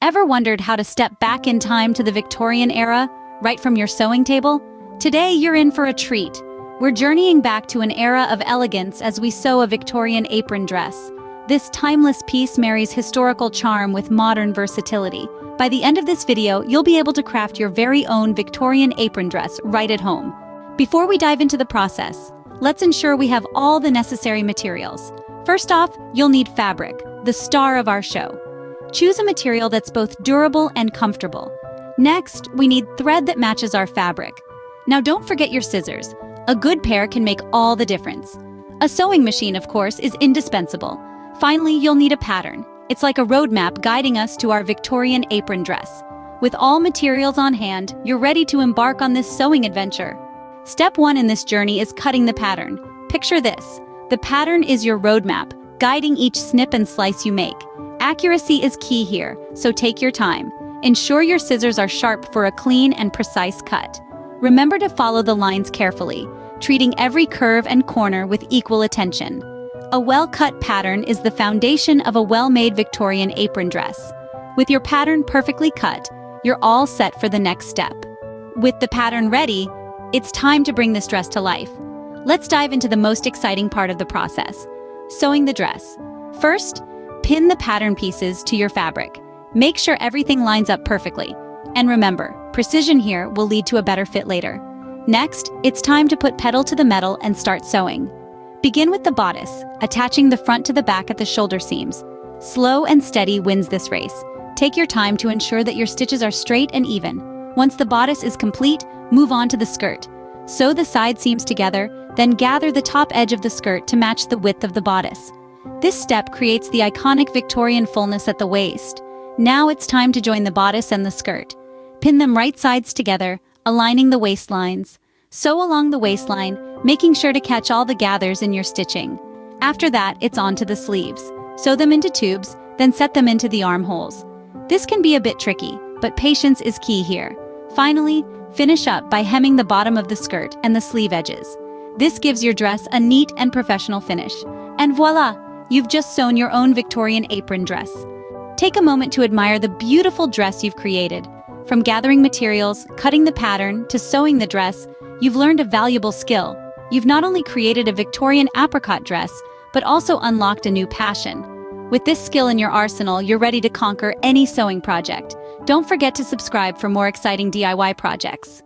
Ever wondered how to step back in time to the Victorian era, right from your sewing table? Today, you're in for a treat. We're journeying back to an era of elegance as we sew a Victorian apron dress. This timeless piece marries historical charm with modern versatility. By the end of this video, you'll be able to craft your very own Victorian apron dress right at home. Before we dive into the process, let's ensure we have all the necessary materials. First off, you'll need fabric, the star of our show. Choose a material that's both durable and comfortable. Next, we need thread that matches our fabric. Now don't forget your scissors. A good pair can make all the difference. A sewing machine, of course, is indispensable. Finally, you'll need a pattern. It's like a roadmap guiding us to our Victorian apron dress. With all materials on hand, you're ready to embark on this sewing adventure. Step 1 in this journey is cutting the pattern. Picture this. The pattern is your roadmap, guiding each snip and slice you make. Accuracy is key here, so take your time. Ensure your scissors are sharp for a clean and precise cut. Remember to follow the lines carefully, treating every curve and corner with equal attention. A well-cut pattern is the foundation of a well-made Victorian apron dress. With your pattern perfectly cut, you're all set for the next step. With the pattern ready, it's time to bring this dress to life. Let's dive into the most exciting part of the process: sewing the dress. First, pin the pattern pieces to your fabric. Make sure everything lines up perfectly. And remember, precision here will lead to a better fit later. Next, it's time to put pedal to the metal and start sewing. Begin with the bodice, attaching the front to the back at the shoulder seams. Slow and steady wins this race. Take your time to ensure that your stitches are straight and even. Once the bodice is complete, move on to the skirt. Sew the side seams together, then gather the top edge of the skirt to match the width of the bodice. This step creates the iconic Victorian fullness at the waist. Now it's time to join the bodice and the skirt. Pin them right sides together, aligning the waistlines. Sew along the waistline, making sure to catch all the gathers in your stitching. After that, it's on to the sleeves. Sew them into tubes, then set them into the armholes. This can be a bit tricky, but patience is key here. Finally, finish up by hemming the bottom of the skirt and the sleeve edges. This gives your dress a neat and professional finish. And voila! You've just sewn your own Victorian apron dress. Take a moment to admire the beautiful dress you've created. From gathering materials, cutting the pattern, to sewing the dress, you've learned a valuable skill. You've not only created a Victorian apricot dress, but also unlocked a new passion. With this skill in your arsenal, you're ready to conquer any sewing project. Don't forget to subscribe for more exciting DIY projects.